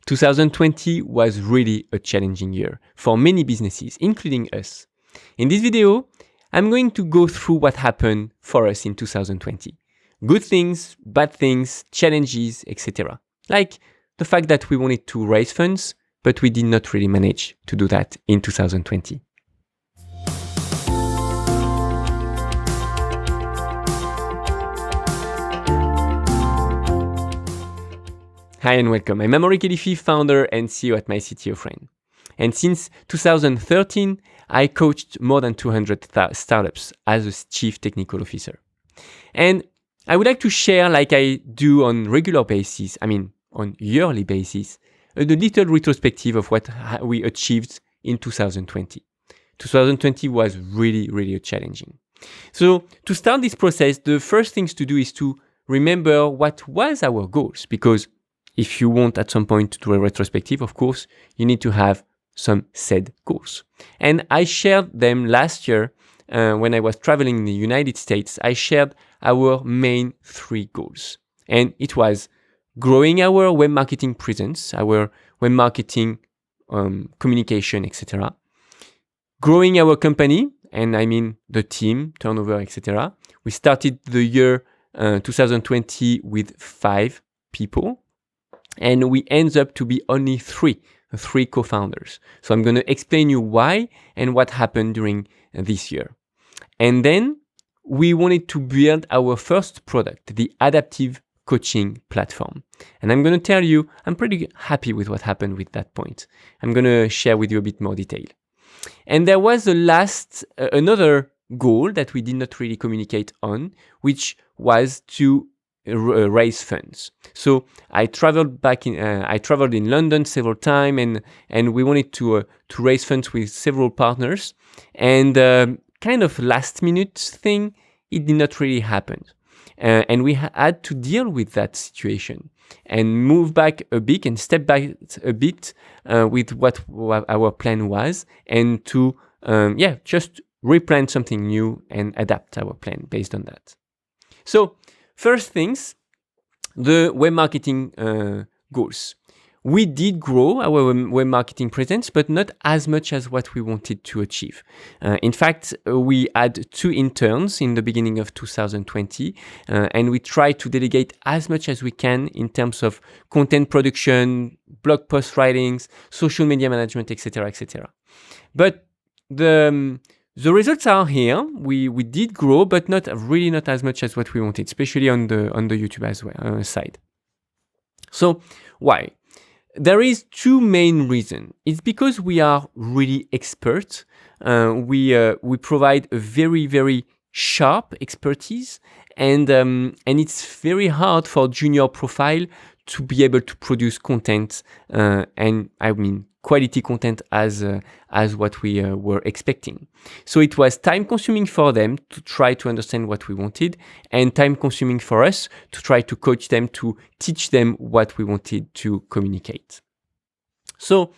2020 was really a challenging year for many businesses, including us. In this video, I'm going to go through what happened for us in 2020. Good things, bad things, challenges, etc. Like the fact that we wanted to raise funds, but we did not really manage to do that in 2020. Hi and welcome. I'm Amaury Khelify, founder and CEO at MyCTOFriend. And since 2013, I coached more than 200 startups as a chief technical officer. And I would like to share, like I do on regular basis, on yearly basis, a little retrospective of what we achieved in 2020. 2020 was really challenging. So to start this process, the first things to do is to remember what was our goals, because if you want at some point to do a retrospective, of course, you need to have some set goals. And I shared them last year when I was traveling in the United States. I shared our main 3 goals. And it was growing our web marketing presence, our web marketing communication, etc. Growing our company, and I mean the team, turnover, etc. We started the year 2020 with 5 people. And we end up to be only 3 co-founders. So I'm going to explain you why and what happened during this year. And then we wanted to build our first product, the adaptive coaching platform. And I'm going to tell you, I'm pretty happy with what happened with that point. I'm going to share with you a bit more detail. And there was another goal that we did not really communicate on, which was to raise funds. So I traveled in London several times, and we wanted to raise funds with several partners. And kind of last minute thing, it did not really happen. And we had to deal with that situation and move back a bit and step back a bit with what our plan was, and to just replan something new and adapt our plan based on that. So first things, the web marketing goals. We did grow our web marketing presence, but not as much as what we wanted to achieve. In fact, we had 2 interns in the beginning of 2020, and we tried to delegate as much as we can in terms of content production, blog post writings, social media management, etc., etc. But the results are here. We did grow, but not as much as what we wanted, especially on the YouTube as well side. So why? There is 2 main reasons. It's because we are really experts. We provide a very sharp expertise, and it's very hard for junior profile to be able to produce content, and I mean quality content as what we were expecting. So it was time consuming for them to try to understand what we wanted, and time consuming for us to try to coach them, to teach them what we wanted to communicate. So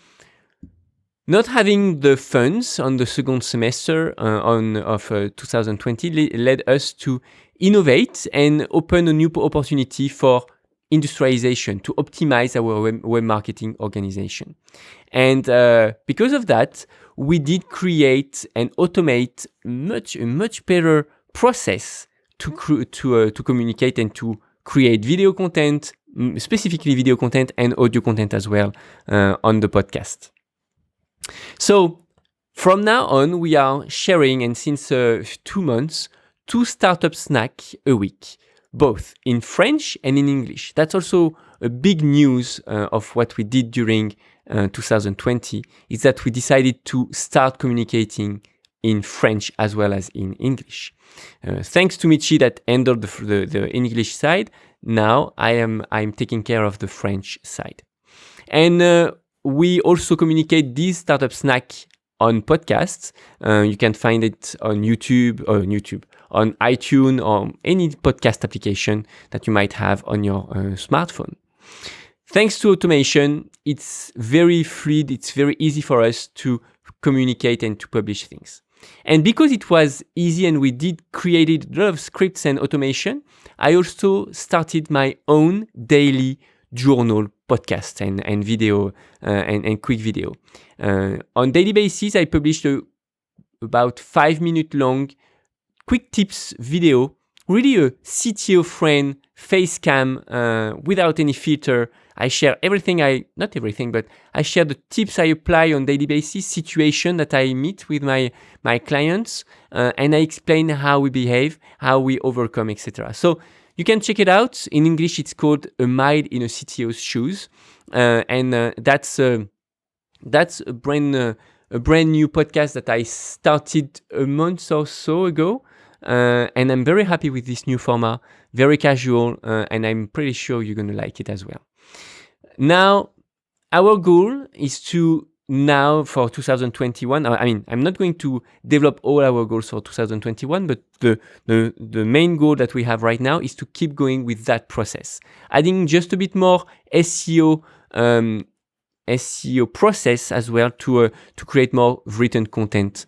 not having the funds on the second semester of 2020 led us to innovate and open a new opportunity for industrialization, to optimize our web marketing organization. And because of that, we did create and automate a much better process to communicate and to create video content, specifically video content and audio content as well on the podcast. So from now on, we are sharing, and since 2 months, 2 startup snacks a week, both in French and in English. That's also a big news of what we did during 2020, is that we decided to start communicating in French as well as in English. Thanks to Michi that handled the English side, now I'm taking care of the French side. And we also communicate this startup snack on podcasts. You can find it on YouTube, on iTunes, or any podcast application that you might have on your smartphone. Thanks to automation, it's very fluid, it's very easy for us to communicate and to publish things. And because it was easy and we did created a lot of scripts and automation, I also started my own daily journal podcast and video and quick video. On daily basis, I published about 5-minute long quick tips video, really a CTO friend face cam without any filter. I share not everything, but I share the tips I apply on daily basis, situation that I meet with my clients, and I explain how we behave, how we overcome, etc. So you can check it out. In English, it's called A Mile in a CTO's Shoes, and that's a brand new podcast that I started a month or so ago. And I'm very happy with this new format, very casual, and I'm pretty sure you're going to like it as well. Now, our goal is to now for 2021, I'm not going to develop all our goals for 2021, but the main goal that we have right now is to keep going with that process, adding just a bit more SEO process as well to create more written content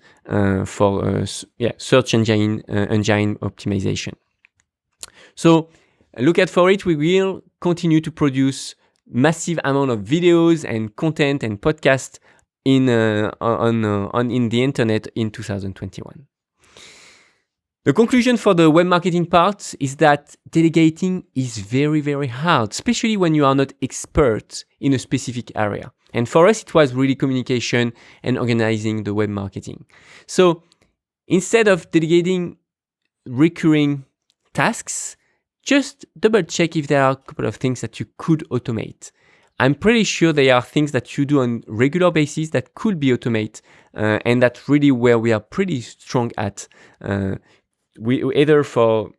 for search engine optimization. So look out for it. We will continue to produce massive amount of videos and content and podcasts in the internet in 2021. The conclusion for the web marketing part is that delegating is very, very hard, especially when you are not expert in a specific area. And for us, it was really communication and organizing the web marketing. So instead of delegating recurring tasks, just double check if there are a couple of things that you could automate. I'm pretty sure there are things that you do on regular basis that could be automated, and that's really where we are pretty strong at. We either for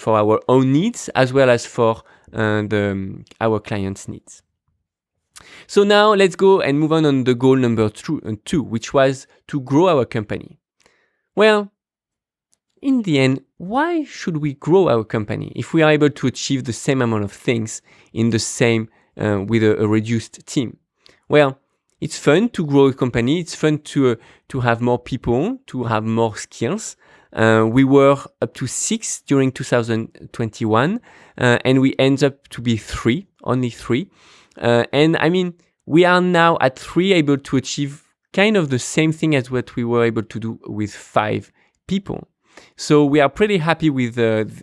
our own needs as well as for our clients' needs. So now let's go and move on the goal number two, which was to grow our company. Well, in the end, why should we grow our company if we are able to achieve the same amount of things in the same with a reduced team? Well, it's fun to grow a company. It's fun to have more people, to have more skills. We were up to 6 during 2021, and we end up to be only 3. And I mean, we are now at 3 able to achieve kind of the same thing as what we were able to do with 5 people. So we are pretty happy with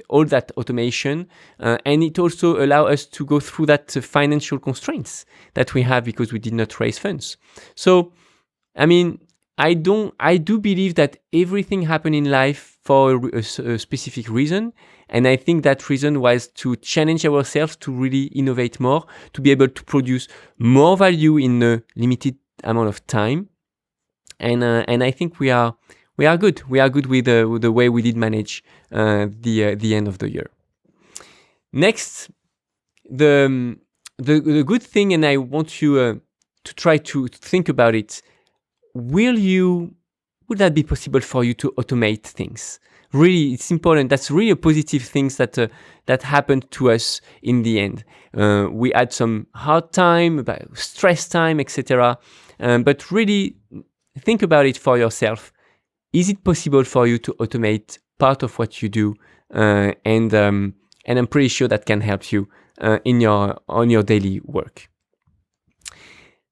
all that automation, and it also allows us to go through that financial constraints that we have because we did not raise funds. So, I mean, I do believe that everything happened in life for a specific reason. And I think that reason was to challenge ourselves to really innovate more, to be able to produce more value in a limited amount of time. And I think we are good. We are good with the way we did manage the end of the year. Next, the good thing, and I want you to try to think about it. Would that be possible for you to automate things? Really, it's important. That's really a positive things that happened to us in the end. We had some hard time, about stress time, etc. But really, think about it for yourself. Is it possible for you to automate part of what you do? And I'm pretty sure that can help you on your daily work.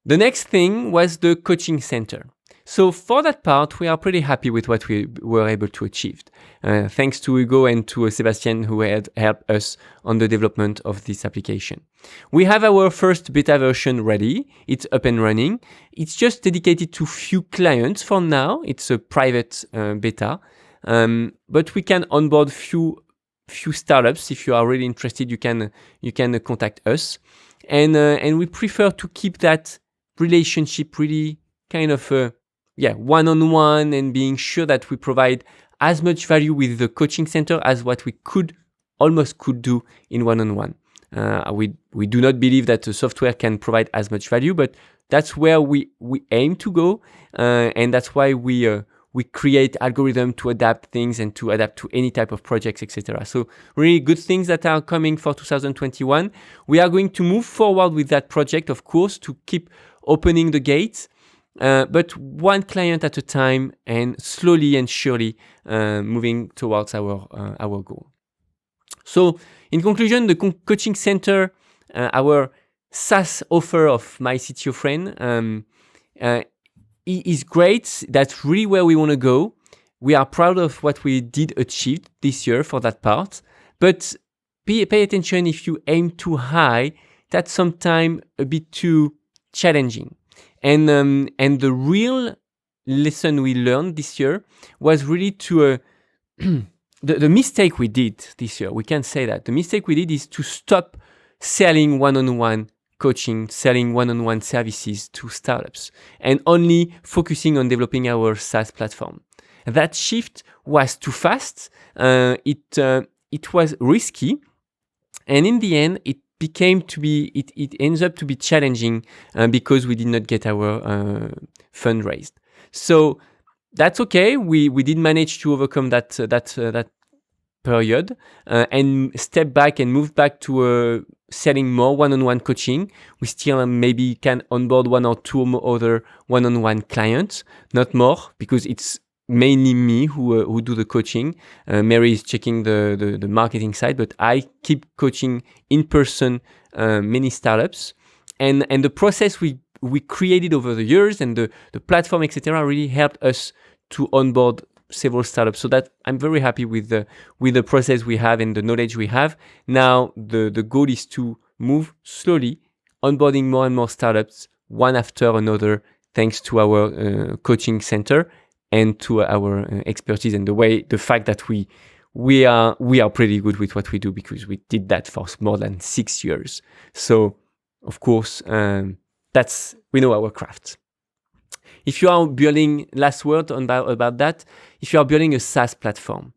The next thing was the coaching center. So for that part, we are pretty happy with what we were able to achieve. Thanks to Hugo and to Sebastian, who had helped us on the development of this application. We have our first beta version ready. It's up and running. It's just dedicated to few clients for now. It's a private beta, but we can onboard few startups. If you are really interested, you can contact us, and we prefer to keep that relationship really kind of one-on-one, and being sure that we provide as much value with the coaching center as what we almost could do in one-on-one. We do not believe that the software can provide as much value, but that's where we aim to go, and that's why we create algorithm to adapt things and to adapt to any type of projects, etc. So really good things that are coming for 2021. We are going to move forward with that project, of course, to keep opening the gates, but one client at a time, and slowly and surely moving towards our goal. So in conclusion, the coaching center, our SaaS offer of My CTO Friend is great. That's really where we want to go. We are proud of what we did achieve this year for that part. But pay attention, if you aim too high, that's sometimes a bit too challenging. And the real lesson we learned this year was really to the mistake we did this year. We can say that the mistake we did is to stop selling one-on-one coaching, selling one-on-one services to startups, and only focusing on developing our SaaS platform. That shift was too fast. It was risky, and in the end, it ends up to be challenging because we did not get our fund raised. So that's okay. We did manage to overcome that period and step back and move back to selling more one-on-one coaching. We still maybe can onboard one or two more other one-on-one clients, not more, because it's mainly me who do the coaching. Mary is checking the marketing side, but I keep coaching in person many startups, and the process we created over the years and the platform, etc., really helped us to onboard several startups. So that I'm very happy with the process we have and the knowledge we have. Now the goal is to move slowly, onboarding more and more startups one after another, thanks to our coaching center and to our expertise and the fact that we are pretty good with what we do, because we did that for more than 6 years. So of course, we know our craft. If you are building, last word about that, if you are building a SaaS platform,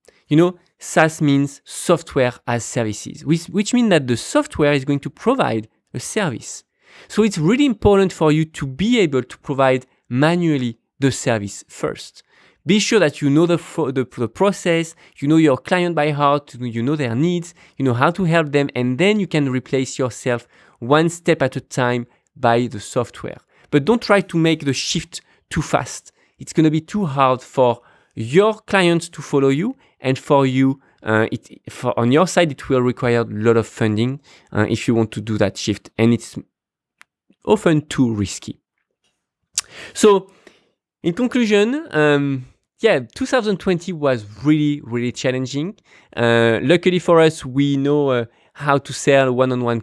SaaS means software as services, which means that the software is going to provide a service. So it's really important for you to be able to provide manually the service first. Be sure that you know the process, you know your client by heart, you know their needs, you know how to help them, and then you can replace yourself one step at a time by the software. But don't try to make the shift too fast. It's going to be too hard for your clients to follow you, and for you, on your side, it will require a lot of funding if you want to do that shift, and it's often too risky. So, in conclusion, 2020 was really, really challenging. Luckily for us, we know how to sell one-on-one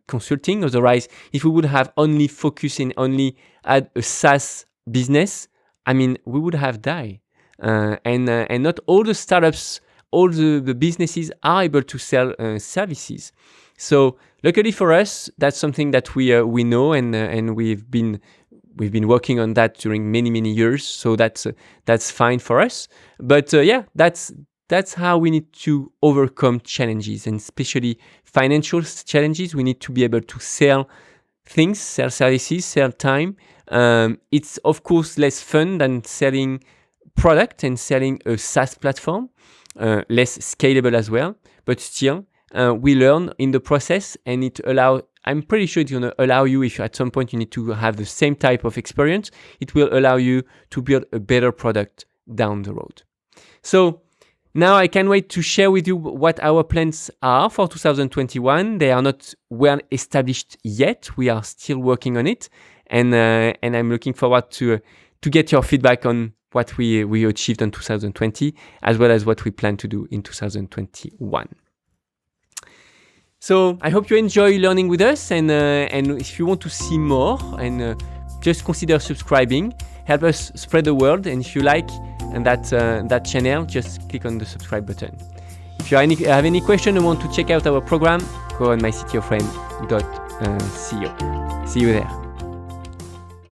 consulting. Otherwise, if we would have only focused and only had a SaaS business, we would have died. And not all the startups, all the businesses are able to sell services. So luckily for us, that's something that we know, and we've been working on that during many years. So that's fine for us. But that's how we need to overcome challenges, and especially financial challenges. We need to be able to sell things, sell services, sell time. It's of course less fun than selling product and selling a SaaS platform, less scalable as well. But still, we learn in the process, and I'm pretty sure it's going to allow you, if at some point you need to have the same type of experience, it will allow you to build a better product down the road. So now I can't wait to share with you what our plans are for 2021. They are not well established yet. We are still working on it, and I'm looking forward to get your feedback on what we achieved in 2020, as well as what we plan to do in 2021. So I hope you enjoy learning with us, and if you want to see more, and just consider subscribing. Help us spread the word, and if you like that channel, just click on the subscribe button. If you have any question or want to check out our program, go on myctofriend.co. See you there.